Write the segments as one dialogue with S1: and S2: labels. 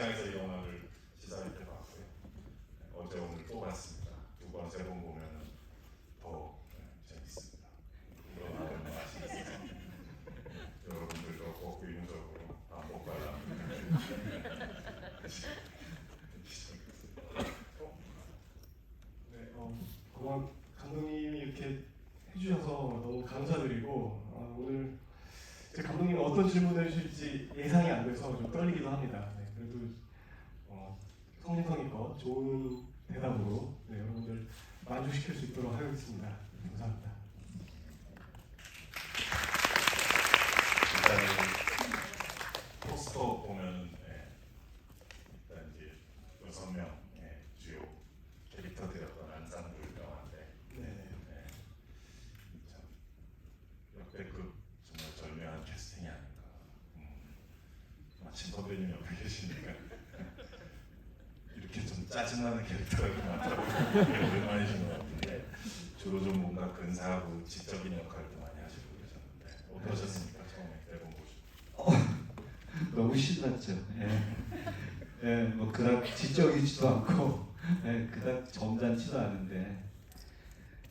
S1: 극장에서 이 영화를 시사회 때 봤고요. 어제 오늘 또 봤습니다. 두 번, 세 번 보면은 더 재밌습니다. 우러나오는 맛이 있어서 여러분들도 꼭 의무적으로 반복 관람.
S2: 네, 그동안 감독님이 이렇게 해주셔서 너무 감사드리고 오늘 제 감독님이 어떤 질문을 해주실지 예상이 안 돼서 좀 떨리기도 합니다. 네, 그래도 성심성의껏 좋은 대답으로 여러분들 만족시킬 수 있도록 하겠습니다. 감사합니다.
S1: 일단 포스터 보면 일단 이제 6명의 주요 캐릭터들이었던 안상들 영화인데 참 역대급 정말 절묘한 캐스팅이 아닌가. 마침 선배님 옆에 계시니까 이렇게 좀 짜증나는 캐릭터를 맡아보는 오랜만이신 것 같은데 주로 좀 뭔가 근사하고 지적인 역할도 많이 하시고 계셨는데 어떠셨습니까? 처음에 대본 보시고.
S3: 너무 신났죠. 뭐 그닥 지적이지도 않고, 그닥 점잖지도 않은데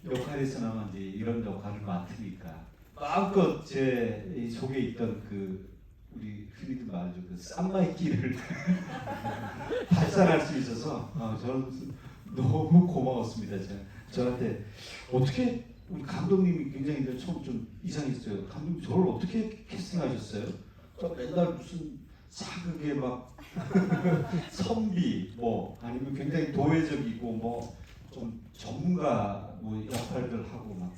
S3: 역할에서 나만 이제 이런 역할을 맡으니까 마음껏 제 속에 있던 그 우리 흔히들 말하죠 그 쌈마이끼를 발산할 수 있어서 저는 너무 고마웠습니다. 저한테 어떻게 우리 감독님이 굉장히 처음 좀 이상했어요. 감독님 저를 어떻게 캐스팅하셨어요? 저 맨날 무슨 사극에 막 선비 뭐 아니면 굉장히 도회적이고 뭐 좀 전문가 뭐 역할들 하고 막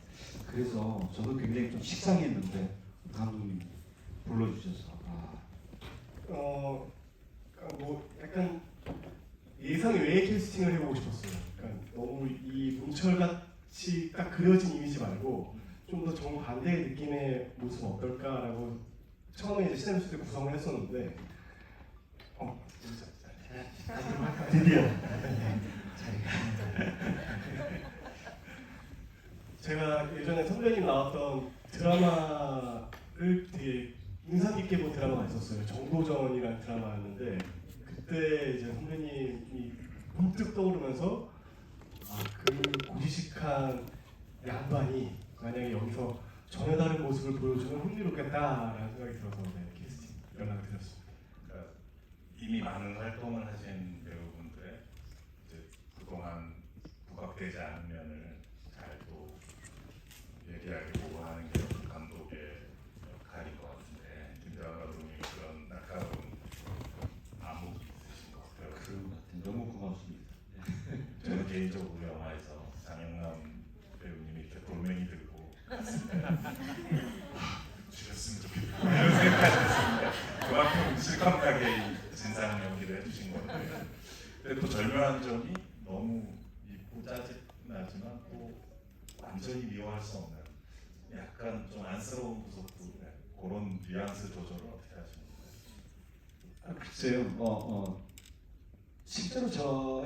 S3: 그래서 저도 굉장히 좀 식상했는데 감독님 불러주셔서
S2: 뭐 약간 예상 외의 캐스팅을 해보고 싶었어요. 그러니까 너무 이 문철같이 딱 그려진 이미지 말고 좀 더 정반대의 느낌의 모습 어떨까라고 처음에 이제 시나리오 때 구성을 했었는데
S3: 드디어
S2: 제가 예전에 선배님 나왔던 드라마를 되게 인상 깊게 본 드라마가 있었어요. 정도전이라는 드라마였는데 그때 이제 선배님이 문득 떠오르면서 그 고지식한 양반이 만약에 여기서 전혀 다른 모습을 보여주면 흥미롭겠다라는 생각이 들어서 캐스팅 연락을 드렸습니다.
S1: 그러니까 이미 많은 활동을 하신 배우분들의 이제 그동안 부각되지 않은 면을 잘 또 얘기하게 보호하는 게 감독의 역할인 것 같은데 김대환 감독님이 그런 날카로운 안목이 있으신 것 같아요.
S3: 그런 것 같아요. 너무 고맙습니다.
S1: 저는 개인적으로 영화에서 장영남 배우님이 이렇게 돌멩이 들고 갔을 때 죽였으면 좋겠다 이런 생각하셨습니다. 그만큼 실감나게 진상 연기를 해주신 건데 근데 또 절묘한 점이 너무 이쁘고 짜증나지만 또 완전히 미워할 수 없는 약간 좀 안쓰러운 구석도 그런 뉘앙스 조절을 어떻게 하시는 거예요?
S3: 글쎄요. 실제로 제가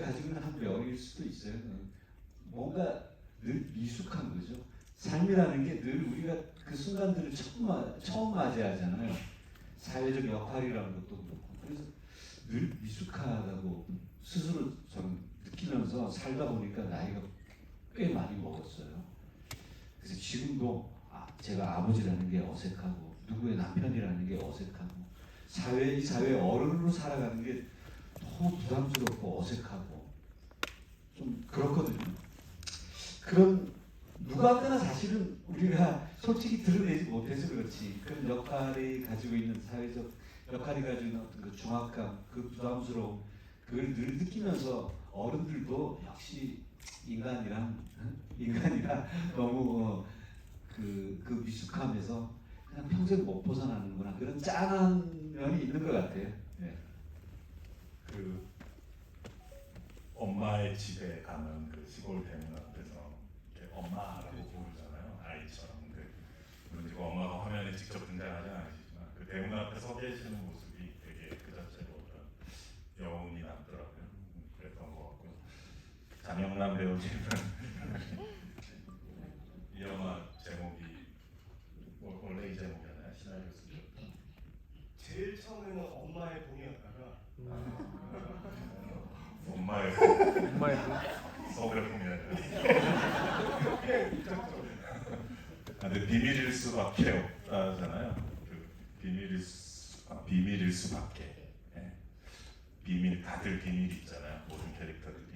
S3: 가지고 있는 한 묘일 수도 있어요. 뭔가 늘 미숙한 거죠. 삶이라는 게 늘 우리가 그 순간들을 처음 맞이하잖아요. 사회적 역할이라는 것도 그렇고. 그래서 늘 미숙하다고 스스로 좀 느끼면서 살다 보니까 나이가 꽤 많이 먹었어요. 그래서 지금도 제가 아버지라는 게 어색하고 누구의 남편이라는 게 어색하고 이 사회 어른으로 살아가는 게 너무 부담스럽고 어색하고 좀 그렇거든요. 그런 누구한테나 사실은 우리가 솔직히 드러내지 못해서 그렇지 그런 역할이 가지고 있는 사회적 역할이 가지고 있는 어떤 그 중압감, 그 부담스러움 그걸 늘 느끼면서 어른들도 역시 인간이라 너무 그 미숙함에서 그냥 평생 못 벗어나는구나 그런 짠한 면이 있는 것 같아요.
S1: 그 엄마의 집에 가면 그 시골 대문 앞에서 이렇게 엄마라고 부르잖아요. 아이처럼. 근데 물론 지금 엄마가 화면에 직접 등장하지 않으시지만 그 대문 앞에 서 계시는 모습이 되게 그 자체로 어떤 여운이 남더라고요. 그랬던 것 같고요. 장영남 배우님은 이 영화 제목이 원래 이 제목이었나요? 시나리오 쓰셨던?
S2: 제일 처음에는 엄마의 봉이
S4: 엄마의 눈.
S1: 서울의 봄이 아니라. 근데 비밀일 수밖에 없다잖아요. 그 비밀일 수밖에. 예. 비밀 다들 비밀이 있잖아요. 모든 캐릭터들이.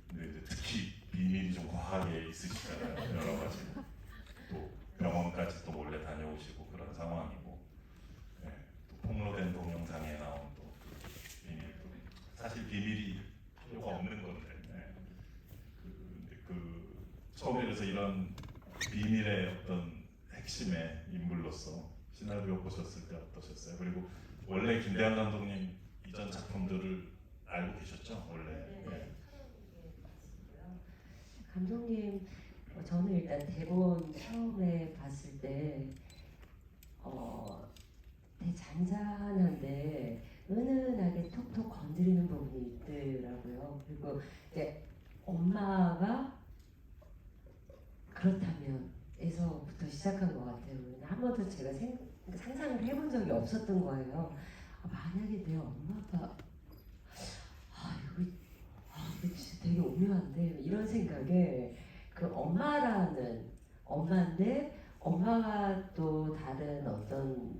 S1: 근데 이제 특히 비밀이 좀 과하게 있으시잖아요. 여러 가지. 또 병원까지 또 몰래 다녀오시고 그런 상황이고. 예. 또 폭로된 동영상에 나온 또 비밀도 사실 비밀이 필요가 없는 건데. 예. 처음에 그래서 이런 비밀의 어떤 핵심의 인물로서 시나리오 보셨을 때 어떠셨어요? 그리고 원래 김대한 감독님 이전 작품들을 알고 계셨죠? 원래. 네.
S5: 감독님, 저는 일단 대본 처음에 봤을 때 되게 잔잔한데 은은하게 톡톡 건드리는 부분이 있더라고요. 그리고 이제 엄마가 그렇다면 에서부터 시작한 것 같아요. 한 번도 제가 상상을 해본 적이 없었던 거예요. 만약에 내 엄마가 이거 진짜 되게 오묘한데 이런 생각에 그 엄마인데 엄마가 또 다른 어떤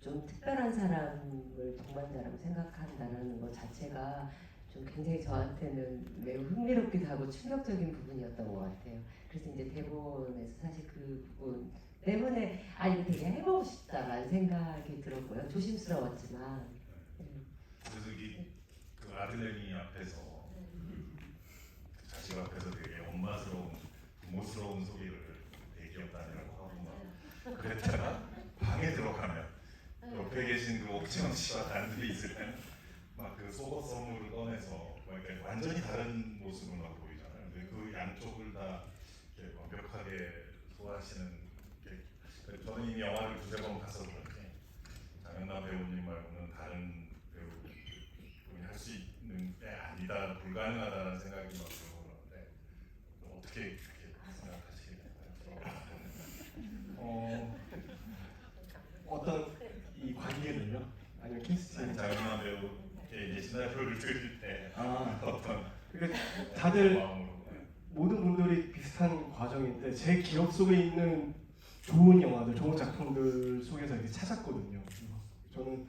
S5: 좀 특별한 사람을 동반자라고 생각한다라는 것 자체가 좀 굉장히 저한테는 매우 흥미롭기도 하고 충격적인 부분이었던 것 같아요. 그래서 이제 대본에서 사실 그 부분 때문에 이거 되게 해보고 싶다라는 생각이 들었고요. 조심스러웠지만.
S1: 그래서 그 아들내미 앞에서 그 자식 앞에서 되게 엄마스러운 부모스러운 소리를 대기업 다니라고 하고 막 그랬다가 방에 들어가면 옆에 계신 그 옥지영 씨와 단둘이 있을 때는 막 그 속옷 선물을 꺼내서 막 이렇게 완전히 다른 모습을 막 보이잖아요. 근데 그 양쪽을 다 이렇게 완벽하게 소화하시는 게 저는 이미 영화를 두세 번 봐서 그런지 장현남 배우님 말고는 다른 배우분이 할 수 있는 게 아니다, 불가능하다는 생각이 막 들고 그러는데 어떻게 그렇게 생각하시게 될까요?
S2: 어떤 이 관계를요? 아니면 캐스팅?
S1: 장현남 배우께 이제 시나리오를 들을 때 어떤
S2: 그러니까 다들
S1: 마음으로
S2: 모든 분들이 비슷한 과정인데 제 기억 속에 있는 좋은 영화들, 좋은 작품들 속에서 이렇게 찾았거든요. 저는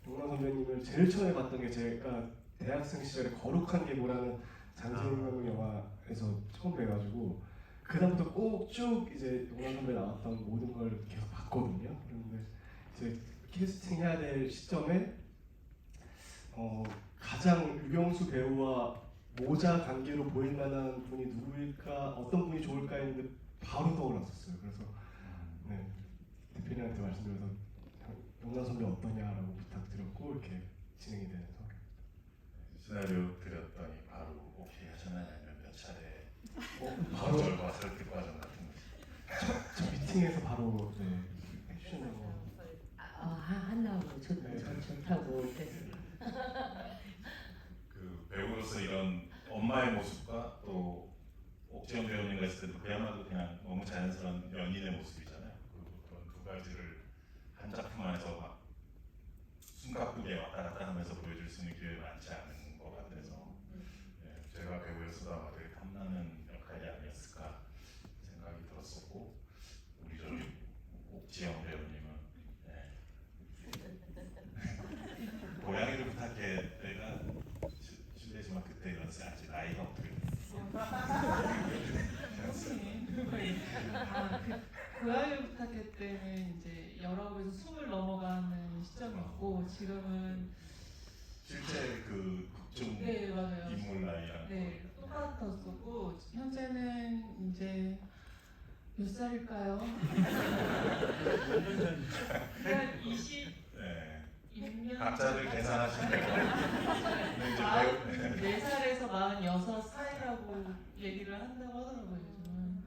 S2: 용남 선배님을 제일 처음에 봤던 게 제가 대학생 시절에 거룩한 계보라는 장세영 영화에서 처음 뵈가지고 그다음부터 꼭 쭉 이제 용남 선배 나왔던 모든 걸 계속 봤거든요. 그런데 이제 캐스팅 해야 될 시점에 가장 유경수 배우와 모자 관계로 보일 만한 분이 누구일까, 어떤 분이 좋을까 했는데 바로 떠올랐었어요. 그래서 네, 대표님한테 말씀드려서 용남 선배 어떠냐라고 부탁드렸고 이렇게 진행이 돼서
S1: 시나리오 드렸더니 바로 오케이 하셨나요? 아니면 몇 차례
S2: 바로
S1: 거절과 설득 과정 같은 것이?
S2: 저 미팅에서 바로 네, 해주시는 거.
S5: 한다고 좋다고 했습니다.
S1: 그 배우로서 이런 엄마의 모습과 또 옥지영 배우님과 있을 때도 그야말로 그냥 너무 자연스러운 연인의 모습이잖아요. 그런 두 가지를 한 작품 안에서 막 숨가쁘게 왔다 갔다 하면서 보여줄 수 있는 기회가 많지 않은 것 같아서 제가 배우였어도 아마 되게 탐나는 역할이 아니었을까 생각이 들었었고 우리 저기 옥지영 배우님은 고양이를 부탁해 때가 실례지만 그때 연세 아직 나이가 어떻게
S6: 고양이 부탁해 때는 이제 19에서 20 넘어가는 시점이었고 지금은
S1: 실제 그 극중
S6: 네 맞아요.
S1: 인물 나이랑
S6: 네 똑같았었고 현재는 이제 몇 살일까요? 한 20.
S1: 네.
S6: 6년
S1: 각자를 계산하시면 근데 이제
S6: 4살에서 46 사이라고 얘기를 한다고 하더라고요 요즘은.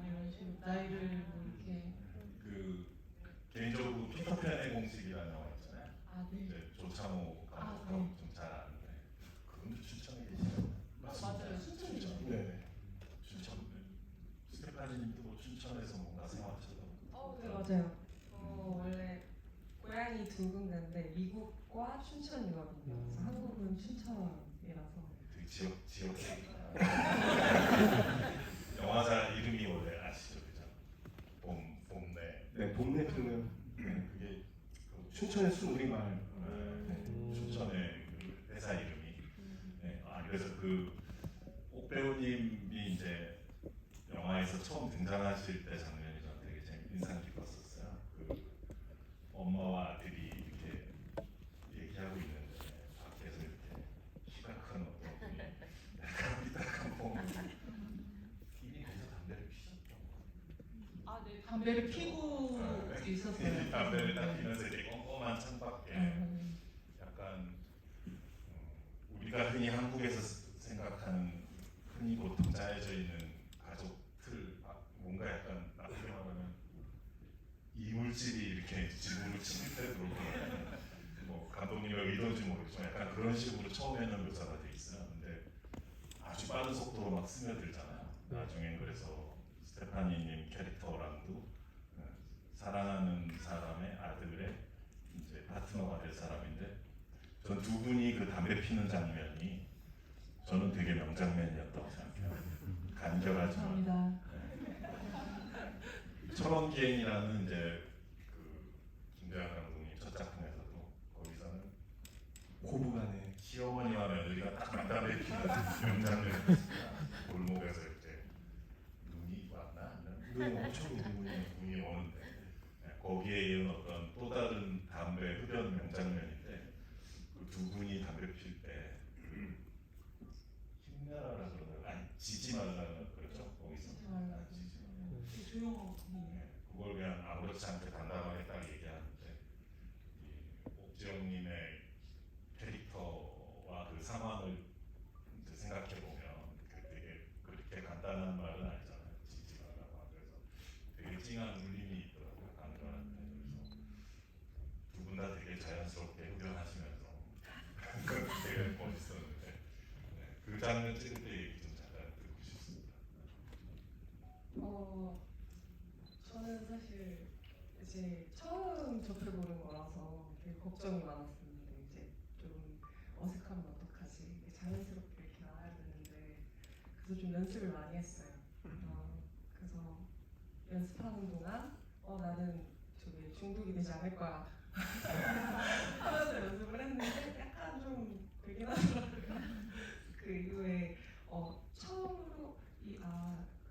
S6: 이런 식으로 나이를 뭐 이렇게
S1: 그 개인적으로 피터팬의 공식이라는 영화 있잖아요.
S6: 네.
S1: 이제 조창호 감독하고
S6: 네.
S1: 좀 잘 아는데 그분도 춘천에 계시죠?
S6: 맞아요. 춘천이죠.
S2: 네.
S1: 춘천 스테파니님도 뭐 춘천에서 뭔가 생활하셨다고.
S7: 네 맞아요. 원래 고향이 두 군데인데 미국과 춘천 유학입니다. 그래서 한국은 춘천이었어요.
S1: 되게 지역적이다. 영화사 이름이 원래 아시죠, 그죠? 봄내.
S2: 네, 봄내 필름.
S1: 그게
S2: 춘천의 순우리마을.
S1: 춘천의 그 회사 이름이. 네, 그래서 그 옥 배우님이 이제 영화에서 처음 등장하실 때 장면이 저는 되게 인상 깊었었어요. 그 엄마와 아들이 이렇게 얘기하고 있는데 밖에서 이렇게 키가 큰 어떤 분이 약간 삐딱한 봄 이미 거기서 담배를 피셨죠.
S6: 아, 네. 담배를 피고 있었어요.
S1: 담배를 딱 피면서 이렇게 꼼꼼한 창밖에 약간 우리가 흔히 한국에서 생각하는 흔히 보통 짜여져 있는 가족들 뭔가 약간 나쁘게 말하면 이물질이 이렇게 지구를 침입해 들어오고 뭐 감독님의 의도인지 모르겠지만 약간 그런 식으로 처음에는 묘사가 돼 있어요. 근데 아주 빠른 속도로 막 스며들잖아요. 나중엔 그래서 스테파니님 캐릭터랑도 사랑하는 사람의 아들의 이제 파트너가 될 사람인데 전 두 분이 그 담배 피는 장면이 저는 되게 명장면이었다고 생각해요. 간결하지만
S6: 감사합니다.
S1: 철원기행이라는 이제 그 김대환 감독님 첫 작품에서도 거기서는
S2: 고부간에
S1: 시어머니와 며느리가 딱 맞담배 피는 명장면이었습니다. 골목에서 이제 눈이 왔나?
S2: 눈이 엄청 있는
S1: 눈이 오는데 거기에 이은 어떤 또 다른 담배 흡연 명장면인데 그 두 분이 담배 필때 힘내라라 그러는 아니 지지 말라는 그렇죠 거기서
S6: 지지 말라.
S1: 지지 말라.
S6: 조용하고.
S1: 그걸 그냥 아무렇지 않게 당당하게 딱 얘기하는데 이 옥지영님의 캐릭터와 그 상황을 이제 생각해 보면 되게 그렇게 간단한 말은 아니잖아요. 지지 말라고. 그래서 되게 찡한 울림이 있더라고요. 간결한데 그래서 두 분 다 되게 자연스럽게 흡연하시면서 되게 멋있었는데 그 장면 찍을 때 얘기 좀 잠깐 듣고 싶습니다.
S7: 저는 사실 이제 처음 접해보는 거라서 되게 걱정이 많았었는데 이제 좀 어색하면 어떡하지? 자연스럽게 이렇게 나와야 되는데 그래서 좀 연습을 많이 했어요. 그래서 연습하는 동안 나는 저기 중독이 되지 않을 거야 하면서 연습을 했는데 약간 좀 그러긴 하더라고요. 그 이후에 처음으로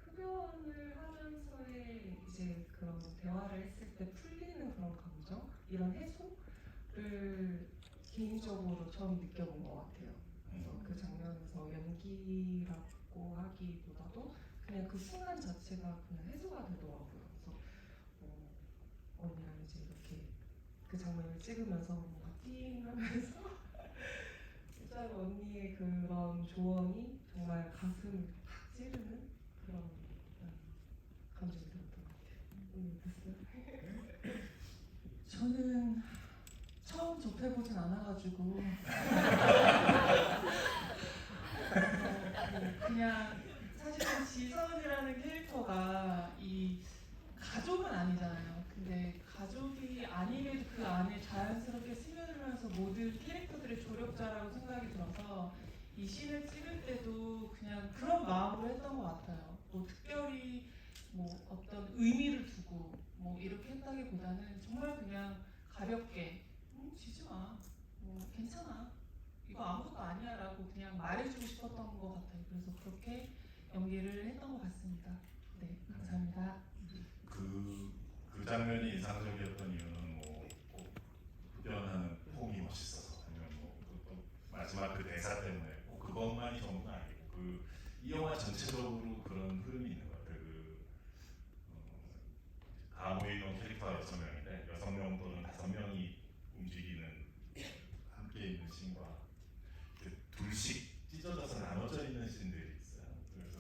S7: 흡연을 하면서의 이제 그런 대화를 했을 때 풀리는 그런 감정, 이런 해소를 개인적으로 처음 느껴본 것 같아요. 그래서 그 장면에서 연기라고 하기보다도 그냥 그 순간 자체가 그냥 해소가 되더라고요. 그래서 언니랑 이제 이렇게 그 장면을 찍으면서 뭔가 띵하면서 진짜 언니의 그런 조언이 정말 가슴을 탁 찌르는 그런 감정이 들었던 것 같아요. 됐어요?
S6: 저는 처음 접해보진 않아가지고 그냥 사실은 지선이라는 캐릭터가 이 가족은 아니잖아요. 근데 가족이 아님에도 그 안에 자연스럽게 스며들면서 모든 캐릭터들의 조력자라고 생각이 들어서 이 씬을 찍을 때도 그냥 그런 마음으로 했던 것 같아요. 뭐 특별히 뭐 어떤 의미를 두고 뭐 이렇게 했다기보다는 정말 그냥 가볍게 지지 마, 뭐 괜찮아, 이거 아무것도 아니야라고 그냥 말해주고 싶었던 것 같아요. 그래서 그렇게 연기를 했던 것 같습니다. 네, 감사합니다.
S1: 그 장면이 인상적이었던 이유는 뭐꼭 흡연하는 폼이 멋있어서 아니면 또 마지막 그 대사 때문에 꼭 그것만이 전부는 아니고 이 영화 전체적으로 그런 흐름이 있는 것 같아요. 다 모이는 캐릭터가 6명인데 6명 또는 5명이 움직이는 함께 있는 씬과 둘씩 찢어져서 나눠져 있는 씬들이 있어요. 그래서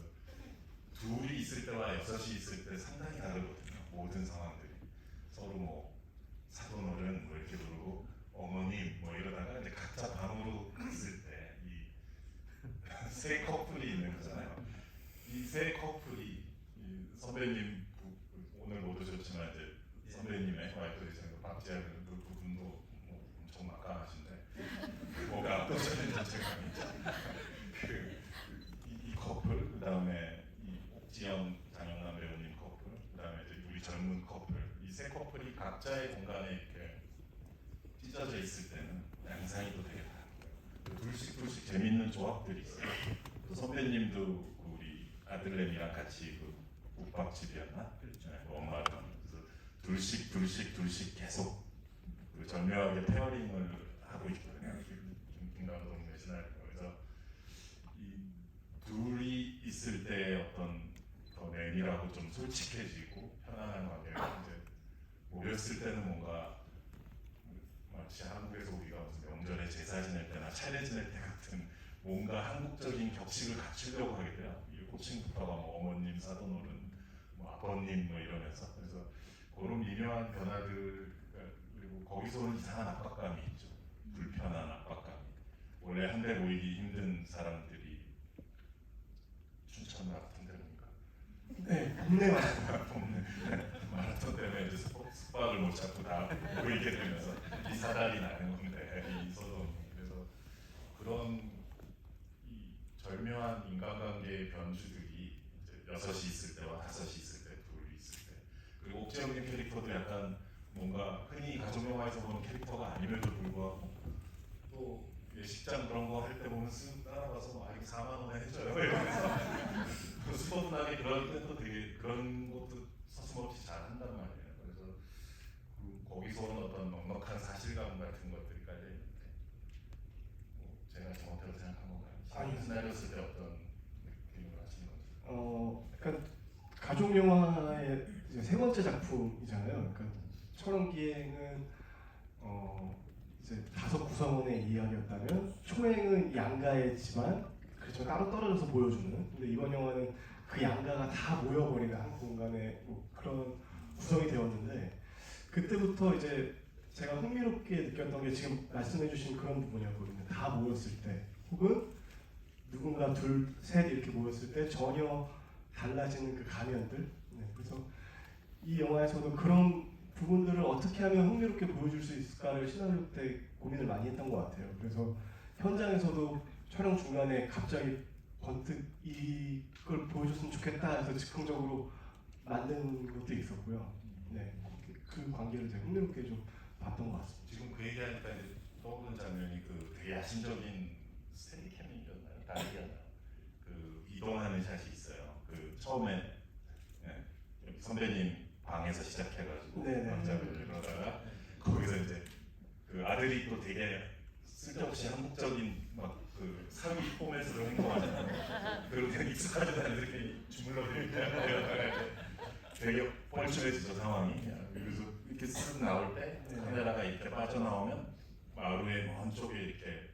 S1: 둘이 있을 때와 6이 있을 때 상당히 다르거든요. 모든 상황들이 서로 뭐 사돈어른 뭐 이렇게 부르고 어머님 뭐 이러다가 이제 각자 방으로 갔을 때 이 세 커플이 있는 거잖아요. 이 세 커플이 선배님 오늘 못 오셨지만 이제 선배님의 와이프 되시는 박지아는 그 부분도 뭐 엄청 막강하신데 뭐가 압도적인 자체감이 있죠. 박지영, 장영남 배우님 커플, 그다음에 이제 우리 젊은 커플, 이 세 커플이 각자의 공간에 이렇게 찢어져 있을 때는 양상이 또 되게 다른 거예요. 둘씩 재밌는 조합들이 있어요. 또 선배님도 그 우리 아들내미랑 같이 그 국밥집이었나? 네, 그 엄마랑 그래서 둘씩 계속 그 절묘하게 페어링을 하고 있거든요. 김감독 내시날 그래서 이 둘이 있을 때 어떤 더 내밀하고 좀 솔직해지고 편안한 관계가 이제 모였을 때는 뭔가 마치 한국에서 우리가 무슨 명절에 제사 지낼 때나 차례 지낼 때 같은 뭔가 한국적인 격식을 갖추려고 하게 돼요. 이 호칭부터가 뭐 어머님, 사돈어른, 뭐 아버님 뭐 이러면서 그래서 그런 미묘한 변화들 그리고 거기서는 이상한 압박감이 있죠. 불편한 압박감이. 원래 한데 모이기 힘든 사람들이 춘천 마라톤 때문인가?
S2: 네, 국내 마라톤.
S1: 마라톤 때문에 이제 숙박을 못 잡고 다 모이게 되면서 이 사달이 나는 건데 이 소동 그래서 그런 이 절묘한 인간관계의 변주들이 이제 6이 있을 때와 5이 있을 때, 둘이 있을 때 그리고 옥재영님 캐릭터도 약간 뭔가 흔히 가족 영화에서 보는 캐릭터가 아님에도 불구하고 또 예식장 그런 거 할 때 보면 쓱 따라가서 아 이거 4만 원에 해줘요 이러면서 수고분하게 그럴 때 또 되게 그런 것도 서슴없이 잘 한단 말이에요. 그래서 거기서 오는 어떤 넉넉한 사실감 같은 것들이 깔려 있는데 뭐 제가 잘못해서 생각한 건가요?
S2: 아니요.
S1: 시나리오 쓸 때 어떤 느낌을 하시는 건지.
S2: 그러니까 가족 영화의 이제 세 번째 작품이잖아요. 그러니까 철원기행은 이제 5 구성원의 이야기였다면 초행은 양가의 집안, 그렇죠 따로 떨어져서 보여주는. 근데 이번 영화는 그 양가가 다 모여버리는 한 공간에 뭐 그런 구성이 되었는데 그때부터 이제 제가 흥미롭게 느꼈던 게 지금 말씀해주신 그런 부분이었거든요. 다 모였을 때, 혹은 누군가 둘, 셋 이렇게 모였을 때 전혀 달라지는 그 가면들. 네, 그래서 이 영화에서도 그런 부분들을 어떻게 하면 흥미롭게 보여줄 수 있을까를 시나리오 때 고민을 많이 했던 것 같아요. 그래서 현장에서도 촬영 중간에 갑자기 번뜩 이걸 보여줬으면 좋겠다 해서 즉흥적으로 만든 것도 있었고요. 네, 그 관계를 제가 흥미롭게 좀 봤던 것 같습니다.
S1: 지금 그 얘기하니까 이제 떠오르는 장면이 그 되게 야심적인 스테디캠이었나요? 다리였나요? 그 이동하는 샷이 있어요. 그 처음에 네, 여기 선배님 방에서 시작해가지고
S2: 네네.
S1: 남자를 이러다가 거기서 이제 그 아들이 또 되게 쓸데없이 한국적인 막 그 사위 포맷으로 행동하잖아요. 그런데 익숙하지도 않은 이렇게 주물러 이러다가 되게 뻘쭘해지죠 상황이. 그래서 이렇게 쓱 나올 때 카메라가 이렇게 빠져나오면 마루의 먼 쪽에 이렇게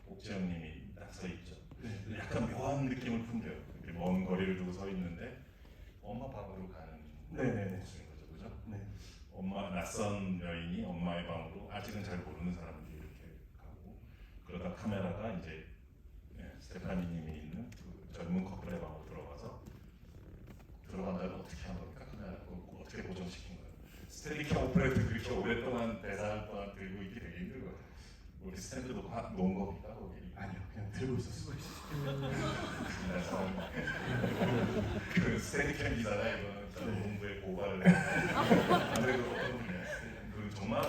S1: 옥재영님이 딱 서 있죠.
S2: 네.
S1: 약간 묘한 느낌을 풍겨요. 이렇게 먼 거리를 두고 서 있는데 엄마 방으로 가는
S2: 네네네.
S1: 모습인 거죠, 그죠?
S2: 네.
S1: 엄마 낯선 여인이 엄마의 방으로 아직은 잘 모르는 사람들이 이렇게 가고 그러다 카메라가 이제 스테파니님이 있는 그 젊은 커플의 방으로 들어간다면 어떻게 한 겁니까? 카메라 어떻게 고정시킨 거예요? 스테디캠 오퍼레이터 그렇게 오랫동안 대사할 동안 들고 있기 되게 힘들거든요. 우리 스탠드도 놓은 겁니까 거기?
S2: 아니요, 그냥 들고 있었어요.
S1: 그 스테디캠 기사가 이거는 노동부의 고발을 안 그래도 그 정말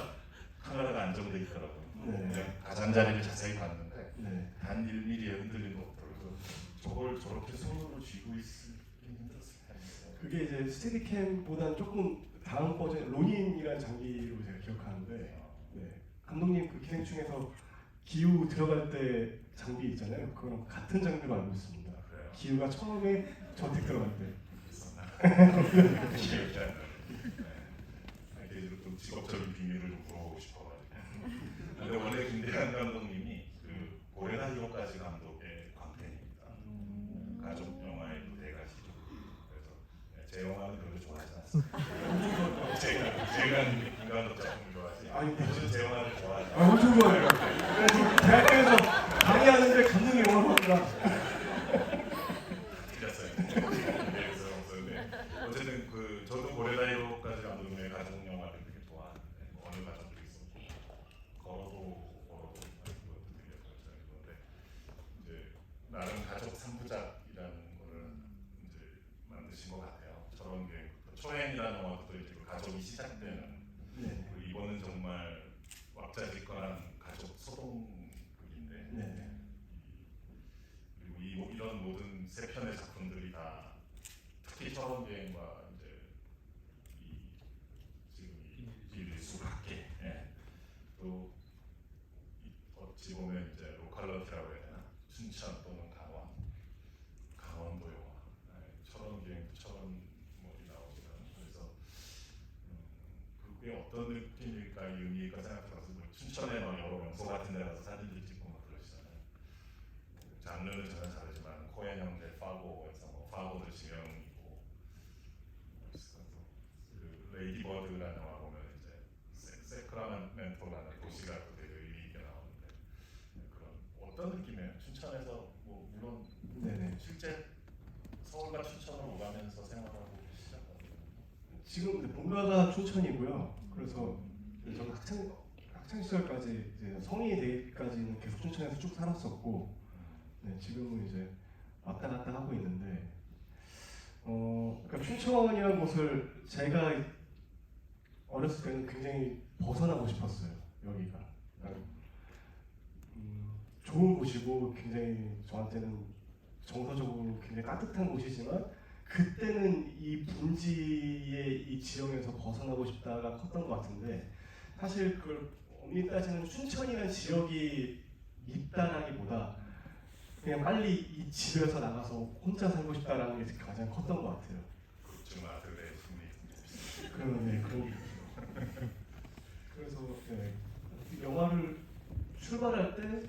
S1: 카메라가 안정돼 있더라고요.
S2: 네.
S1: 가장자리를 자세히 봤는데
S2: 네.
S1: 단 1mm의 흔들림 도 없더라고요. 저걸 저렇게 손으로 쥐고 있을 힘들었을 텐데.
S2: 그게 이제 스테디캠보다는 조금 다음 버전 론인이라는 장비로 제가 기억하는데, 네. 감독님 그 기생충에서 기우 들어갈 때 장비 있잖아요. 그거랑 같은 장비로 알고 있습니다.
S1: 그래요?
S2: 기우가 처음에 저택 들어갈 때.
S1: 기억이 안 나요. 이게 좀 직업적인 비밀을 좀 물어보고 싶어가지고. 근데 원래 김대한 감독님이 그 고레나 히로까지 감독의 광팬입니다. 가족 영화의 또 대가시죠. 그래서 제 영화는 별로 좋아하지 않습니다. 제가 김 감독 작품을 좋아하지.
S2: 아니,
S1: 무슨 제 영화를 좋아하지.
S2: 엄청 좋아해요. 지금 대학교에서 강의하는데 감독님 영화를 합니다.
S1: 틀렸어요. 그래서 없었는데 어쨌든 그 저도 고레다이로까지 감독님의 가족 영화를 되게 좋아하는데 뭐 어느 가족도 있었고 걸어도 들렸었어요. 그런데 이제 나름 가족 3부작이라는 거를 이제 만드신 것 저런 게 초행이라는 영화도 또 이제 그 가족이 시작되는
S2: 네.
S1: 그리고 이거는 정말 왁자지껄한 가족 소동극인데
S2: 네.
S1: 그리고 이런 모든 세 편의 작품들이 다 특히 철원 비행과 이제 지금 일수각계 또 어찌 보면 이제 로컬러티라고 해야 되나 춘천 또는 강원도 영화 철원 비행도 철원 뭐이 나오지만 그래서 그게 어떤 느낌일까 이 의미일까 생각해서 뭐 춘천에 막 여러 명소 같은 데 가서 사진들 찍고 막 그러시잖아요. 장르는 전혀 다르지만 코엔 형제 파고에서 뭐 파고도 지명이고 그래서 그 레이디 버드라는 영화 보면 이제 세크라멘토라는 도시가 또 되게 의미 있게 나오는데 그런 어떤 느낌이에요? 춘천에서 뭐 물론
S2: 네네.
S1: 실제 서울과 춘천을 오가면서 생활하고 계시잖아요.
S2: 지금 근데 본가가 춘천이고요. 그래서 저는 학창 시절까지 이제 성인이 되기까지는 계속 춘천에서 쭉 살았었고, 네, 지금은 이제 왔다 갔다 하고 있는데, 그러니까 춘천이라는 곳을 제가 어렸을 때는 굉장히 벗어나고 싶었어요. 여기가 그러니까, 좋은 곳이고 굉장히 저한테는 정서적으로 굉장히 따뜻한 곳이지만 그때는 이 분지의 이 지형에서 벗어나고 싶다가 컸던 것 같은데 사실 그걸 엄밀히 따지면 춘천이라는 지역이 밉다라기보다 그냥 빨리 이 집에서 나가서 혼자 살고 싶다라는 게 가장 컸던 것 같아요.
S1: 그렇죠, 아들의 심리.
S2: 그러네, 그래서 네, 영화를 출발할 때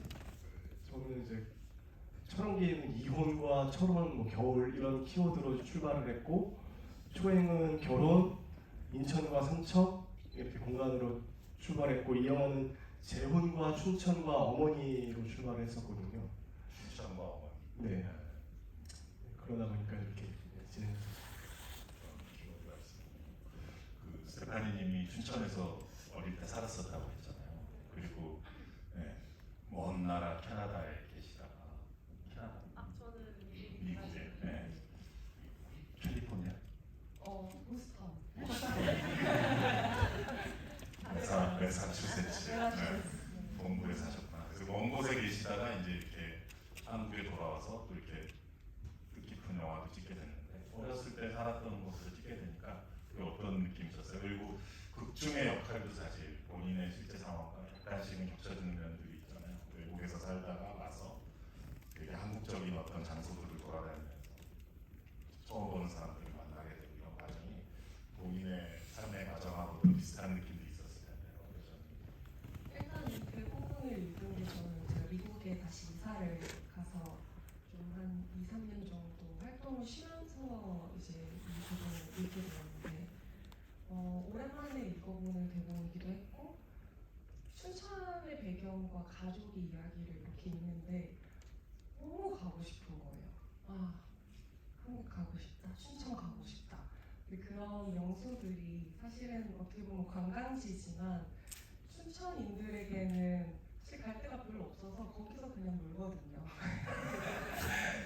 S2: 저는 이제 철원기에는 이혼과 철원, 뭐 겨울 이런 키워드로 출발을 했고 초행은 결혼, 인천과 삼척 이렇게 공간으로 출발했고 이 영화는 재혼과 춘천과 어머니로 출발을 했었거든요.
S1: 춘천과 어머니.
S2: 네. 그러다 보니까 이렇게 진행했어요.
S1: 기억이 있습니다. 그 스테파니님이 춘천에서 어릴 때 살았었다고 했잖아요. 그리고 먼 나라 캐나다에 계시다가 캐나다
S7: 저는
S1: 미국에 캘리포니아
S7: 우스턴.
S1: 매사추세츠 본부에 사셨구나. 그래서 먼 곳에 계시다가 이제 이렇게 한국에 돌아와서 또 이렇게 뜻깊은 영화도 찍게 됐는데 어렸을 때 살았던 곳을 찍게 되니까 그게 어떤 느낌이셨어요? 그리고 극 중의 역할도 사실 본인의 실제 상황과 약간씩은 겹쳐지는 면들이 있잖아요. 외국에서 살다가 와서 되게 한국적인 어떤 장소들을 돌아다니면서 처음 보는 사람들을 만나게 되고 이런 과정이 본인의 삶의 과정하고도 비슷한 느낌도 있었을 텐데요.
S7: 일단 이 대부분을 읽은 게 저는 제가 미국에 다시 이사를 가서 좀 한 2, 3년 정도 활동을 쉬면서 이제 이 부분을 읽게 되었는데 오랜만에 읽어보는 대본이기도 했고 춘천의 배경과 가족의 이야기를 이렇게 읽는데 너무 가고 싶은 거예요. 아, 한국 가고 싶다, 춘천 가고 싶다. 근데 그런 명소들이 사실은 어떻게 보면 관광지지만 춘천인들에게는 사실 갈 데가 별로 없어서 거기서 그냥 놀거든요.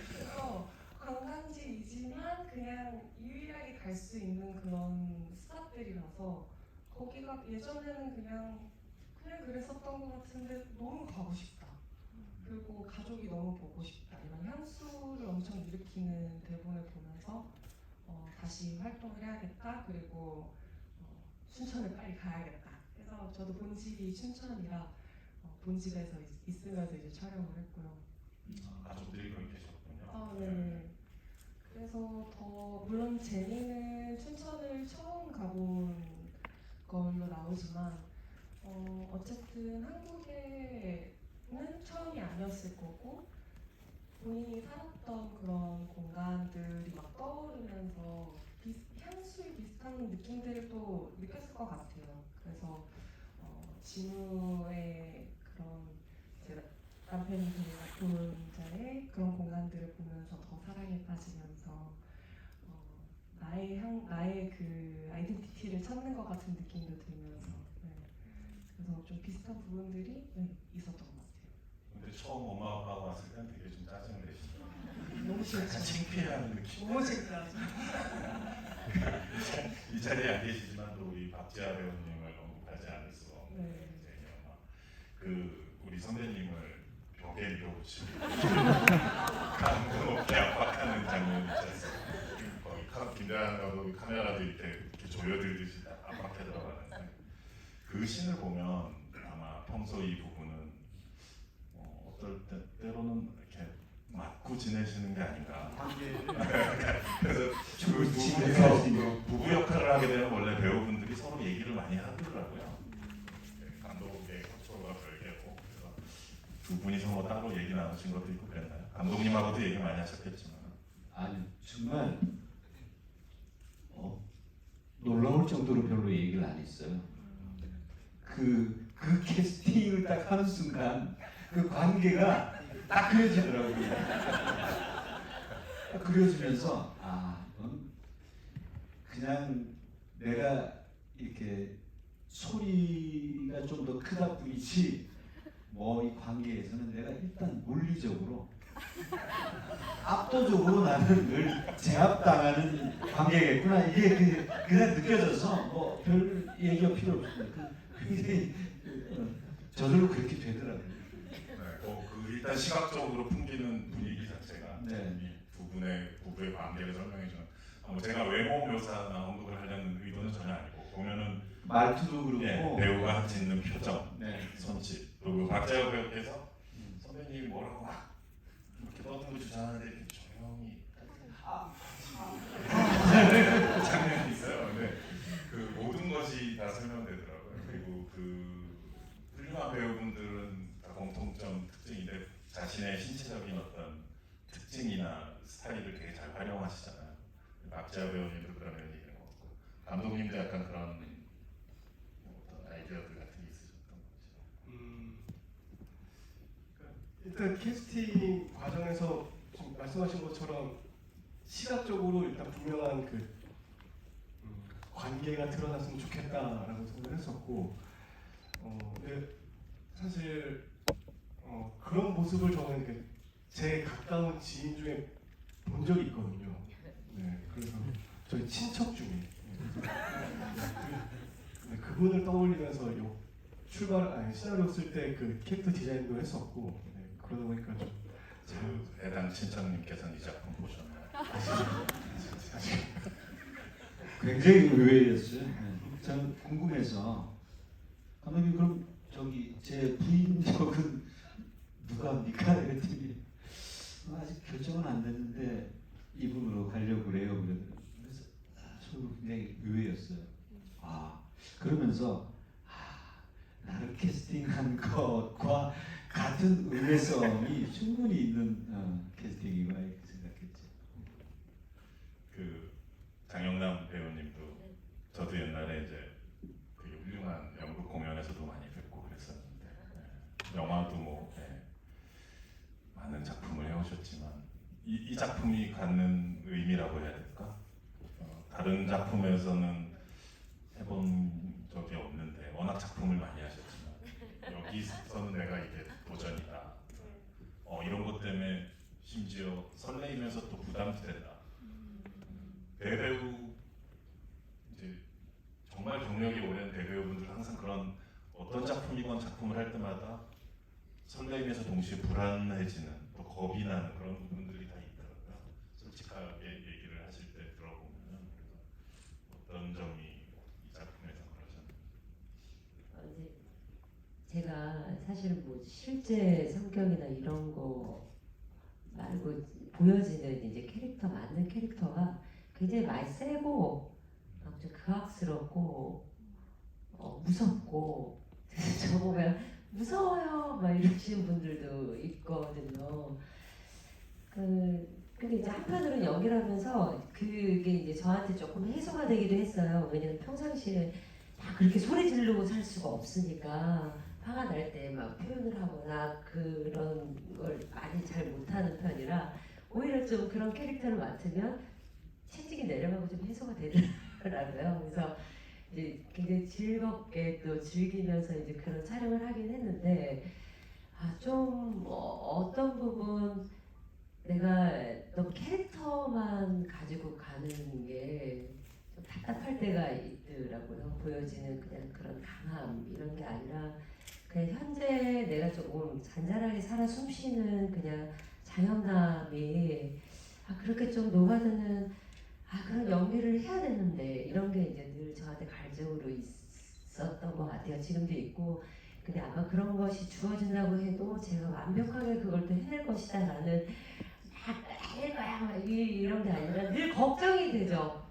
S7: 그래서 관광지이지만 그냥 유일하게 갈 수 있는 그런 스팟들이라서 거기가 예전에는 그냥 그랬었던 것 같은데 너무 가고 싶다. 그리고 가족이 너무 보고 싶다. 이런 향수를 엄청 일으키는 대본을 보면서 다시 활동을 해야겠다. 그리고 춘천을 빨리 가야겠다. 그래서 저도 본집이 춘천이라 본집에서 있으면서 이제 촬영을 했고요.
S1: 가족들이 거기 계셨군요.
S7: 네. 그래서 더 물론 제니는 춘천을 처음 가본 걸로 나오지만 어쨌든 한국에는 처음이 아니었을 거고 본인이 살았던 그런 공간들이 막 떠오르면서 향수의 비슷한 느낌들을 또 느꼈을 것 같아요. 그래서 진우의 그런 제 남편이 되는 자의 그런 공간들을 보면서 더 사랑에 빠지면서 나의 그 아이덴티티를 찾는 것 같은 느낌도 들면서 그래서 좀 비슷한 부분들이 있었던 것 같아요.
S1: 근데 처음 엄마 아빠가 왔을 땐 되게 좀 짜증을 내시더라고요.
S7: 너무
S1: 약간
S7: 싫죠.
S1: 창피해하는 느낌.
S7: 너무 싫죠.
S1: 자리에 안 계시지만 또 우리 박지아 배우님을 언급하지 않을 수가 없는
S7: 네.
S1: 이제 영화. 그 우리 선배님을 벽에 밀어붙이고 강도 높게 압박하는 장면이 있었어요. 거의 김대한 감독이 카메라도 이렇게 조여들듯이 압박해 들어가는데 그 씬을 보면 아마 평소 이 부분은 어떨 때로는 이렇게 맞고 지내시는 게 아닌가. 그래서 그 두 분이서 부부 역할을 하게 되면 원래 배우분들이 서로 얘기를 많이 하더라고요. 감독의 컨트롤과 별개고 그래서 두 분이서 뭐 따로 얘기 나누신 것도 있고 그랬나요? 감독님하고도 얘기 많이 하셨겠지만.
S3: 아니 정말 놀라울 정도로 별로 얘기를 안 했어요. 그 캐스팅을 딱 하는 순간 그 관계가 딱 그려지더라고요. 딱 그려지면서 그냥 내가 이렇게 소리가 좀 더 크다 뿐이지 뭐 이 관계에서는 내가 일단 물리적으로 압도적으로 나는 늘 제압당하는 관계겠구나 이게 그냥 느껴져서 뭐 별 얘기가 필요 없습니다. 굉장히 저절로 그렇게 되더라고요.
S1: 네, 그 일단 시각적으로 풍기는 분위기 자체가
S3: 네.
S1: 이 두 분의 부부의 관계를 설명해주는. 제가 외모 묘사나 언급을 하려는 의도는 전혀 아니고 보면은
S3: 말투도 그렇고
S1: 예, 배우가 짓는 표정,
S3: 네.
S1: 손짓 그리고 박재호 배우께서 선배님이 뭐라고 막 이렇게 떠들고 주장하는데 이렇게 조용히 장면이 있어요. 근데 그 모든 것이 다 설명되더라고요. 그리고 그 훌륭한 배우분들은 다 공통점 특징인데 자신의 신체적인 어떤 특징이나 스타일을 되게 잘 활용하시잖아요. 박재호 배우님도 그런 면이 있는 것 같고 감독님도 약간 그런 어떤 아이디어들 같은 게 있으셨던 거죠.
S2: 일단 캐스팅 과정에서 지금 말씀하신 것처럼 시각적으로 일단 분명한 그 관계가 드러났으면 좋겠다라고 생각을 했었고, 근데 사실 그런 모습을 저는 제 가까운 지인 중에 본 적이 있거든요. 네, 그래서 저희 친척 중에 그분을 떠올리면서 시나리오 쓸 때 그 캐릭터 디자인도 했었고, 네, 그러다 보니까 좀
S1: 그 해당 친척님께서는 이 작품 보셨나요? 사실
S3: 굉장히 의외였어요. 네. 저는 궁금해서 감독님 그럼 저기 제 부인 역은 누가 합니까? 그랬더니 아직 결정은 안 됐는데 이분으로 가려고 그래요. 그래서 저도 굉장히 의외였어요. 그러면서 나를 캐스팅한 것과 같은 의외성이 충분히 있는 캐스팅이구나 이렇게 생각했죠.
S1: 그 장영남 배우님도 저도 옛날에 이제 되게 훌륭한 연극 공연에서도 많이 뵙고 그랬었는데 영화도 뭐 많은 작품을 해오셨지만 이 작품이 갖는 의미라고 해야 될까? 다른 작품에서는 해본 적이 없는데 워낙 작품을 많이 하셨지만 여기서는 내가 이게 도전이다. 이런 것 때문에 심지어 설레이면서 또 부담도 된다. 대배우 이제 정말 경력이 오랜 대배우분들 항상 그런 어떤 작품이건 작품을 할 때마다 설레이면서 동시에 불안해지는 또 겁이 나는 그런 부분들이 다 있더라고요. 솔직하게 얘기를 하실 때 들어보면 어떤 점이 이 작품에서 그러셨나요?
S5: 이제 제가 사실은 뭐 실제 성격이나 이런 거 말고 보여지는 이제 캐릭터 맞는 캐릭터가 굉장히 많이 세고 좀 극악스럽고 무섭고 저 보면 무서워요 막 이러시는 분들도 있거든요. 근데 이제 한편으로는 연기를 하면서 그게 이제 저한테 조금 해소가 되기도 했어요. 왜냐면 평상시에 다 그렇게 소리 지르고 살 수가 없으니까 화가 날 때 막 표현을 하거나 그런 걸 많이 잘 못하는 편이라 오히려 좀 그런 캐릭터를 맡으면 체질이 내려가고 좀 해소가 되더라고요. 그래서 이제 굉장히 즐겁게 또 즐기면서 이제 그런 촬영을 하긴 했는데 좀 어떤 부분 내가 너무 캐릭터만 가지고 가는 게 좀 답답할 때가 있더라고요. 보여지는 그냥 그런 강함 이런 게 아니라 그냥 현재 내가 조금 잔잔하게 살아 숨쉬는 그냥 자연감이 그렇게 좀 녹아드는 그런 연기를 해야 되는데 이런 게 이제 늘 저한테 갈증으로 있었던 것 같아요. 지금도 있고 근데 아마 그런 것이 주어진다고 해도 제가 완벽하게 그걸 또 해낼 것이다라는 해낼 거야 이런 게 아니라 늘 걱정이 되죠.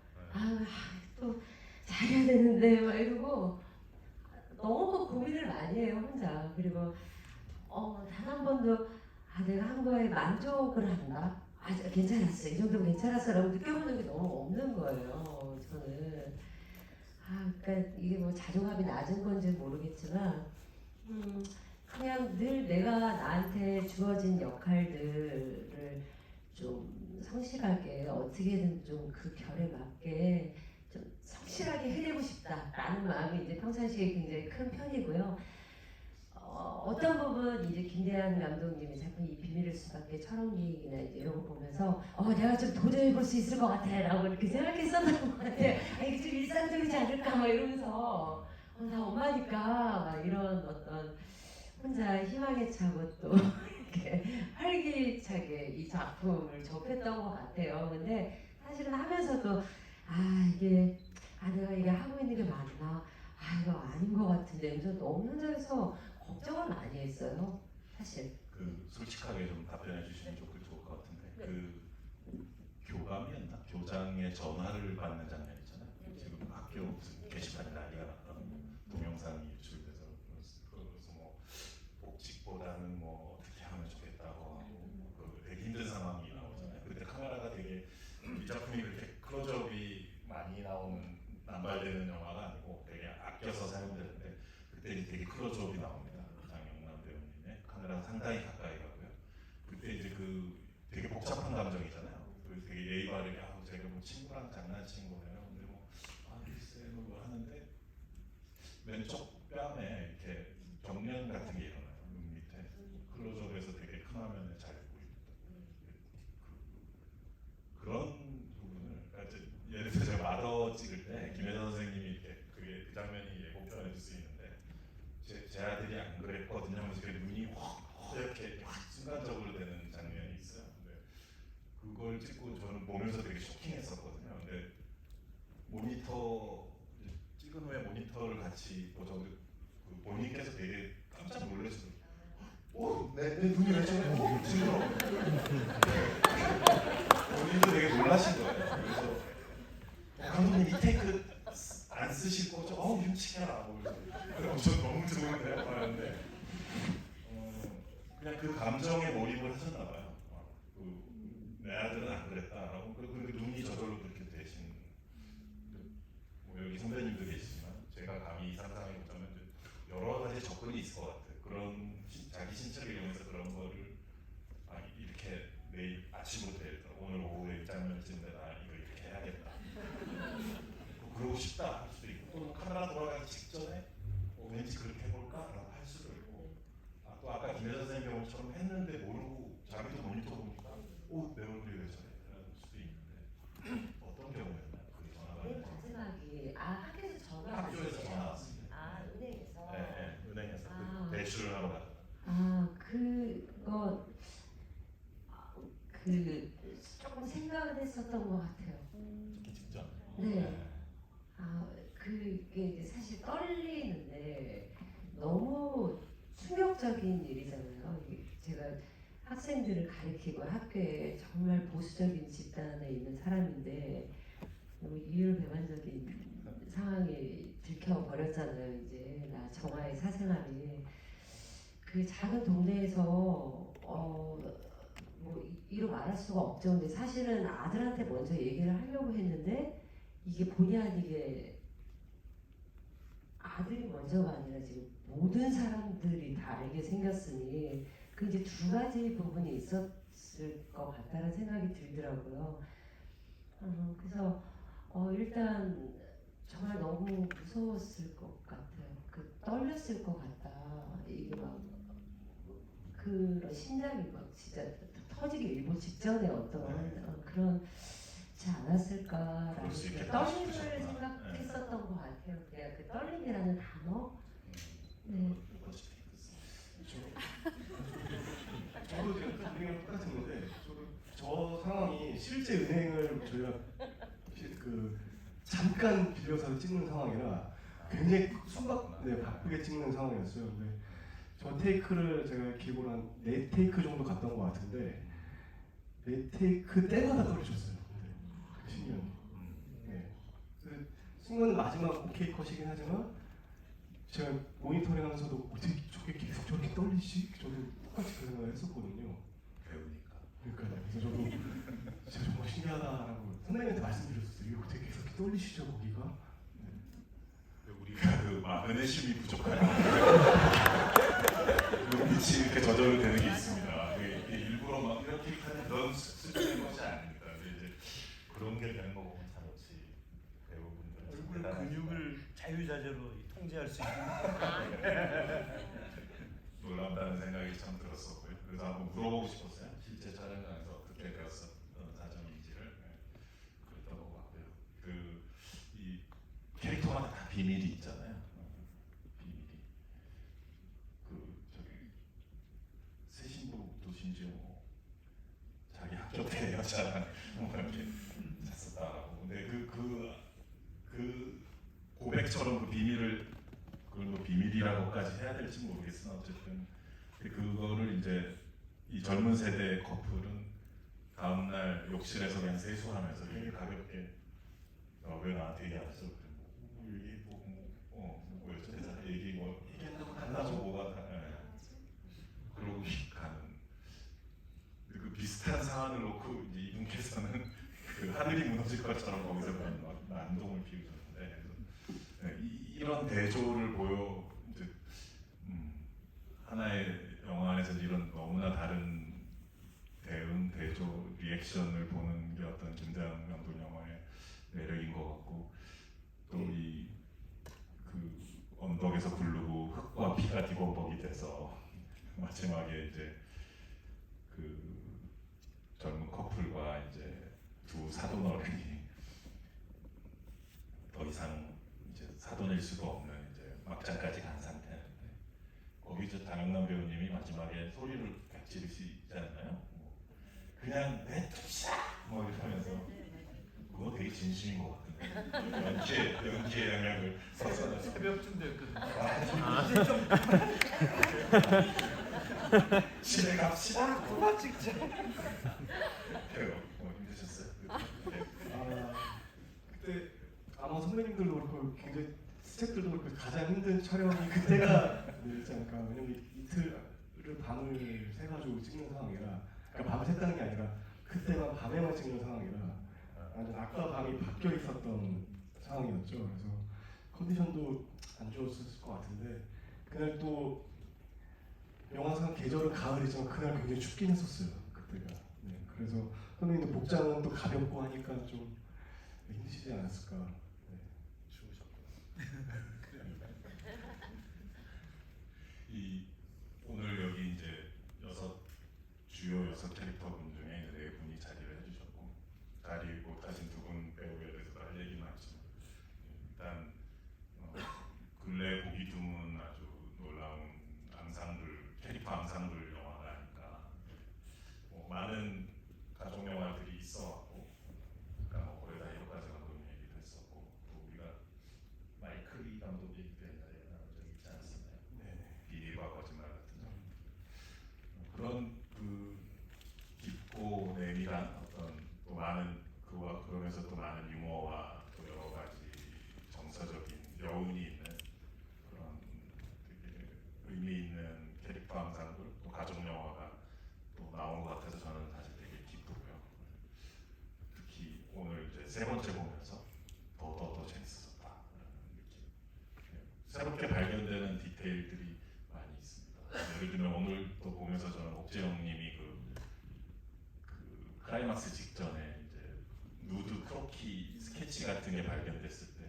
S5: 또 잘해야 되는데 막 이러고 너무 고민을 많이 해요 혼자. 그리고 단 한 번도 내가 한 거에 만족을 한다. 괜찮았어 이 정도면 괜찮았어라고 느껴본 적이 너무 없는 거예요. 저는 그러니까 이게 뭐 자존감이 낮은 건지 모르겠지만 그냥 늘 내가 나한테 주어진 역할들을 좀 성실하게 어떻게든 좀 그 결에 맞게 좀 성실하게 해내고 싶다라는 마음이 이제 평상시에 굉장히 큰 편이고요. 어떤 부분 이제 김대한 감독님이 작품 이 비밀의 숲밖에 철옹기나 이제 이런 거 보면서 내가 좀 도전해 볼 수 있을 것 같아라고 이렇게 생각했었던 것 같아. 이게 좀 일상적이지 않을까 막 이러면서 나 엄마니까 막 이런 어떤 혼자 희망에 차고 또 이렇게 활기차게 이 작품을 접했던 것 같아요. 근데 사실은 하면서도 이게 내가 이게 하고 있는 게 맞나? 이거 아닌 것 같은데 그래서 너무 현장에서 걱정을 많이 했어요. 사실.
S1: 솔직하게 좀 답변해 주시면 좋을 것 같은데 그 교감이었나? 교장의 전화를 받는 장면 있잖아요. 지금 학교 무슨 게시판에 난리가 났던 동영상이 유출돼서 그래서 뭐 복직보다는 뭐 어떻게 하면 좋겠다고 하고 되게 힘든 상황이 나오잖아요. 그때 카메라가 되게 이 작품이 그렇게 클로즈업이 많이 나오는 남발되는 영화가 아니고 되게 아껴서 사용되는데 그때 되게 클로즈업이 나옵니다. 장영남 배우님의 카메라 상당히 가까이 가고요. 그때 이제 되게 복잡한 감정이잖아요. 되게 예의 바르게 제가 뭐 친구랑 장난친 거예요. 근데 글쎄 뭐 하는데 왼쪽 뺨에 이렇게 경련 같은 게 일어나요. 눈 밑에 클로즈업에서 되게 큰 화면에 잘 보입니다. 그런 부분을 그러니까 예를 들어서 제가 마더 찍을 때 김혜선 선생님이 이렇게 그 장면이 예고편에 쓸 수 있는데 제 아들이 안 그랬거든요. 하면서 눈이 이렇게 순간적으로 되는 장면이 있어요. 근데 그걸 찍고 저는 보면서 되게 쇼킹했었거든요. 근데 모니터 찍은 후에 모니터를 같이 보죠. 그 본인께서 되게 깜짝 놀라시더라고요. 내 눈이 왜 저래? 징그러워. 본인도 되게 놀라신 거예요. 그래서 감독님 이 테이크 안 쓰실 거죠? 흉측해라. 그래서 저 너무 좋은데요? 하는데 그냥 그 감정에 몰입을 하셨나 봐요. 내 아들은 안 그랬다라고. 그리고 눈이 저절로 그렇게 되신. 뭐 여기 선배님도 계시지만 제가 감히 상상해 보자면 여러 가지 접근이 있을 것 같아요. 그런 자기 신체를 이용해서 그런 거를 이렇게 내일 아침부터 오늘 오후에 이 장면을 찍는데 나 이거 이렇게 해야겠다. 그러고 싶다 할 수도 있고 또 카메라 돌아가기 직전에 왠지 그렇게 해볼까라고 할 수도 있고 또 아까 김혜선 선생님 경우처럼 했는데 모르고 자기도 모니터 보니까 내 얼굴이 왜 저래? 라는 수도 있는데 어떤 경우였나요? 그 전화가
S5: 맨 마지막이 학교에서 전화
S1: 학교에서 전화 왔습니다.
S5: 은행에서.
S1: 네, 은행에서 대출을 하러 가서
S5: 그거 조금 생각은 했었던 것 같아요.
S1: 듣기 직전.
S5: 네. 그게 이제 사실 떨리는데 너무 충격적인 일이잖아요. 제가 학생들을 가르치고 학교에 정말 보수적인 집단에 있는 사람인데 너무 이율배반적인 상황이 들켜버렸잖아요. 이제 나 정화의 사생활이 그 작은 동네에서 뭐 이루 말할 수가 없죠. 근데 사실은 아들한테 먼저 얘기를 하려고 했는데 이게 본의 아니게 아들이 먼저가 아니라 지금 모든 사람들이 다 알게 생겼으니 그 이제 두 가지 부분이 있었을 것 같다는 생각이 들더라고요. 그래서 일단 정말 너무 무서웠을 것 같아요. 떨렸을 것 같다. 이게 막 그런 심장이 막 진짜 터지기 일보 직전에 어떤 그런 지 않았을까라는
S1: 그럴 수 있겠다
S5: 떨림을
S1: 싶으셨구나.
S5: 아니라 그 떨림이라는 단어. 네.
S2: 저도 지금 은행이랑 똑같았는데 저도 저 상황이 실제 은행을 저희가 그 잠깐 빌려서 찍는 상황이라 굉장히 바쁘게 찍는 상황이었어요. 근데 저 테이크를 제가 기록을 한 4테이크 정도 갔던 것 같은데 4테이크 때마다 떨어졌어요. 근데 신기한. 네. 그 순간 마지막 오케이 컷이긴 하지만 제가 모니터링하면서도 어떻게 저게 계속 저렇게 떨리지? 저도 똑같이 그 생각을 했었거든요.
S1: 배우니까.
S2: 그러니까요. 그래서 저도 진짜 정말 신기하다라고 선생님한테 말씀드렸었어요. 이게 어떻게 계속 이렇게 떨리시죠 거기가?
S1: 우리가 그 은혜심이 부족하니까 눈빛이 이렇게 저절되는 게 있습니다. 이게 일부러 막 이렇게 하는 그런 수준의 것이 아닙니다. 근데 이제 그런 게 되는 거 보면 참 역시 배우분들
S4: 얼굴 근육을 자유자재로 통제할 수 있는
S1: 놀랍다는 생각이 참 들었었고요. 그래서 한번 물어보고 싶었어요. 실제 촬영장에서 어떻게 되었었던 사정인지를. 그랬던 것 같고요. 이 캐릭터마다 다 비밀이 있잖아요. 비밀이. 저기 세신부도 심지어 뭐 자기 학교 때 여자랑 뭐 이렇게 잤었다라고. 근데 그 고백처럼 그 비밀을 그걸 뭐 비밀이라고까지 해야 될지 모르겠으나 어쨌든 그거를 이제 이 젊은 세대 커플은 다음날 욕실에서 그냥 세수하면서 되게 가볍게 왜 나한테 얘기 안 했어? 얘기 뭐였죠? 대사 얘기 얘기한다고 달라져 뭐가 다 그러고 가는 그 비슷한 상황을 놓고 이제 이분께서는 그 하늘이 무너질 것처럼 거기서 난동을 피우셨는데 이런 대조를 보여 이제 하나의 영화 안에서 이런 너무나 다른 대응, 대조, 리액션을 보는 게 어떤 김대한 감독 영화의 매력인 것 같고 또 이 그 언덕에서 부르고 흙과 피가 디범벅이 돼서 마지막에 이제 그 젊은 커플과 이제 두 사돈 어른이 더 이상 이제 사돈일 수도 없는 이제 막장까지 간 상태인데 거기 저 장영남 배우님이 마지막에 소리를 지르시잖아요. 그냥 내쫓아 뭐 이러면서 그거 되게 진심인 것 같은데 연기의 영향을 써서
S4: 새벽쯤 됐거든요.
S1: 집에 갑시다.
S4: 그만 찍자.
S1: 힘드셨어요?
S2: 그때 아마 선배님들도 그렇고 굉장히 스태프들도 그렇고 가장 힘든 촬영이 그때가 있지 않을까. 왜냐면 이틀을 밤을 새가지고 찍는 상황이라 그러니까 밤을 샜다는 게 아니라 그때만 밤에만 찍는 상황이라 완전 낮과 밤이 바뀌어 있었던 상황이었죠. 그래서 컨디션도 안 좋았을 것 같은데 그날 또 영화상 계절은 가을이지만 그날 굉장히 춥긴 했었어요. 그때가. 네, 그래서 선배님들 복장은 또 가볍고 하니까 좀 힘드시지 않았을까. 네.
S1: 오늘 여기 이제 주요 6 캐릭터분 중에 4분이 자리를 해주셨고 자리 못하신 2분 배우에 대해서도 할 얘기는 많지만 일단 근래 보기 드문 아주 놀라운 캐릭터 앙상블 영화가 아닐까. 많은 가족 영화들이 있어왔고 그러니까 고레다 히로카즈 감독님 얘기도 했었고 또 우리가 마이클 리 감독 얘기도 옛날에 나온 적 있지 않았었나요? 비리와 거짓말 같은 점. 그런 깊고 내밀한 어떤 또 많은 그러면서 또 많은 유머와 또 여러 가지 정서적인 여운이 있는 그런 되게 의미 있는 캐릭터 앙상블 또 가족 영화가 또 나온 것 같아서 저는 사실 되게 기쁘고요. 특히 오늘 이제 3번째 보면서 더 재밌었다 느낌. 새롭게 발견되는 디테일들이 많이 있습니다. 예를 들면 오늘 또 보면서 저는 옥재영님이 그 클라이막스 직전에 이제 누드 크로키 스케치 같은 게 발견됐을 때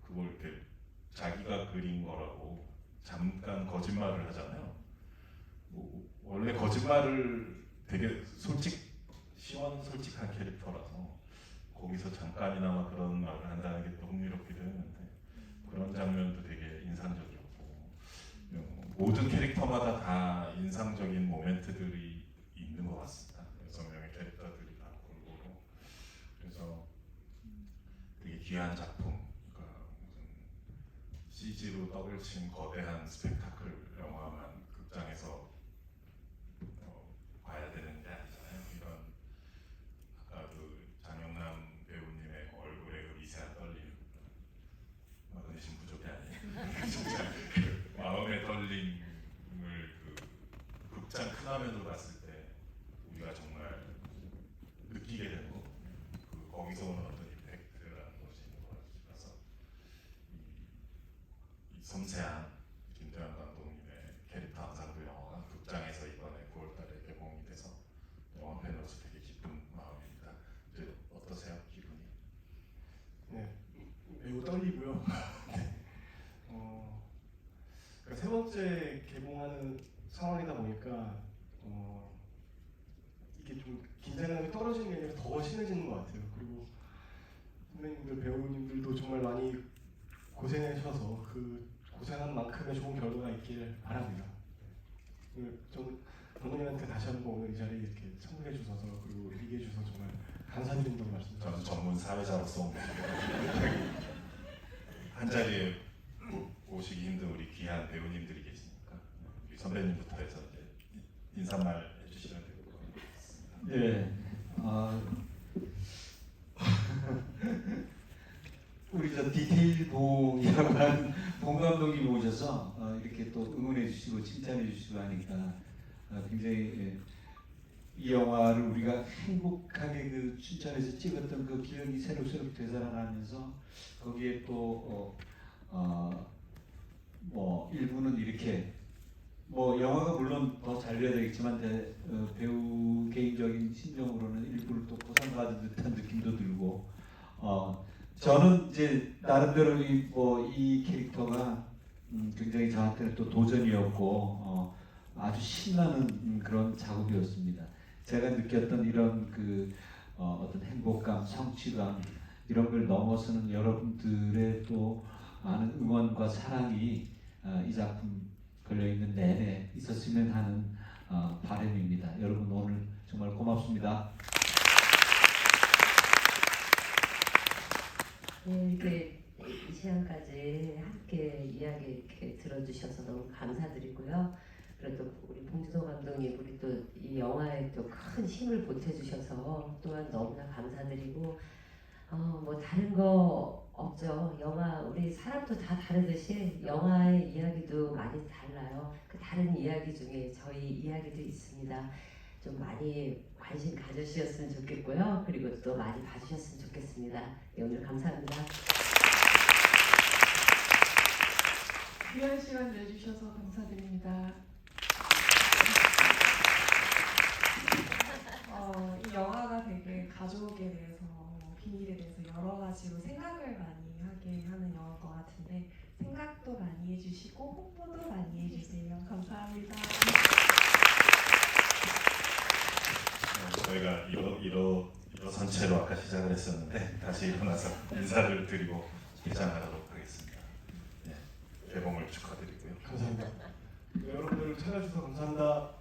S1: 그걸 이렇게 자기가 그린 거라고 잠깐 거짓말을 하잖아요. 원래 거짓말을 되게 솔직한 캐릭터라서 거기서 잠깐이나마 그런 말을 한다는 게 또 흥미롭기도 했는데 그런 장면 모든 캐릭터마다 다 인상적인 모멘트들이 있는 것 같습니다. 6명의 캐릭터들이 다 골고루. 그래서 되게 귀한 작품, 그러니까 무슨 CG로 떡을 친 거대한 스펙타클 영화만 극장에서 봐야 되는 게 아니잖아요. 이런 아까 그 장영남 배우님의 얼굴에 그 미세한 떨림, 의심 부족이 아니에요. 진짜 그 마음의 떨림을 그 극장 큰 화면으로 봤을 때 우리가 정말 느끼게 되는 거, 그 거기서 오는 어떤 임팩트라는 것이 있는 것 같아서 이 섬세한 김태환 감독님의 캐릭터 앙상블 영화가 극장에서 이번에 9월달에 개봉이 돼서 영화 팬으로서 되게 기쁜 마음입니다. 이제 어떠세요, 기분이?
S2: 네, 매우 떨리고요. 네. 그러니까 세 번째 개봉하는 상황이다 보니까 이게 좀 긴장감이 떨어지는 게 아니라 더 심해지는 것 같아요. 그리고 선배님들, 배우님들도 정말 많이 고생하셔서 그 고생한 만큼의 좋은 결과가 있길 바랍니다. 저는 감독님한테 다시 한번 오늘 이 자리에 이렇게 참석해 주셔서 그리고 얘기해 주셔서 정말 감사드린다고 말씀드립니다.
S1: 저는 전문 사회자로서 온 겁니다. 한 자리에 오시기 힘든 우리 귀한 배우님들이 계시니까 우리 선배님부터 해서 이제 인사말 해주시면 될 것 같습니다.
S3: 네. 우리 저 디테일 봉이라고 하는 봉 감독님 오셔서 이렇게 또 응원해 주시고 칭찬해 주시고 하니까 굉장히 이 영화를 우리가 행복하게 그 춘천에서 찍었던 그 기억이 새록새록 되살아나면서 거기에 또 뭐 일부는 이렇게 뭐 영화가 물론 더 잘 돼야 되겠지만 배우 개인적인 심정으로는 일부를 또 보상받은 듯한 느낌도 들고 저는 이제 나름대로 이 캐릭터가 굉장히 저한테는 또 도전이었고 아주 신나는 그런 작업이었습니다. 제가 느꼈던 이런 그 어떤 행복감, 성취감 이런 걸 넘어서는 여러분들의 또 많은 응원과 사랑이 이 작품 걸려있는 내내 있었으면 하는 바람입니다. 여러분 오늘 정말 고맙습니다.
S5: 네, 이렇게 이 시간까지 함께 이야기 이렇게 들어주셔서 너무 감사드리고요. 그래도 우리 봉준호 감독님, 우리 또 이 영화에 또 큰 힘을 보태주셔서 또한 너무나 감사드리고, 뭐 다른 거 없죠. 영화 우리 사람도 다 다르듯이 영화의 이야기도 많이 달라요. 그 다른 이야기 중에 저희 이야기도 있습니다. 좀 많이 관심 가져주셨으면 좋겠고요. 그리고 또 많이 봐주셨으면 좋겠습니다. 네, 오늘 감사합니다.
S6: 귀한 시간 내주셔서 감사드립니다. 이 영화가 되게 가족에 대해서, 비밀에 대해서 여러 가지로 생각을 많이 하게 하는 영화인 것 같은데 생각도 많이 해주시고 홍보도 많이 해주세요. 감사합니다.
S1: 저희가 일어선 채로 아까 시작을 했었는데 다시 일어나서 인사를 드리고 개장하도록 하겠습니다. 네, 개봉을 축하드리고요.
S2: 감사합니다. 여러분들 찾아주셔서 감사합니다.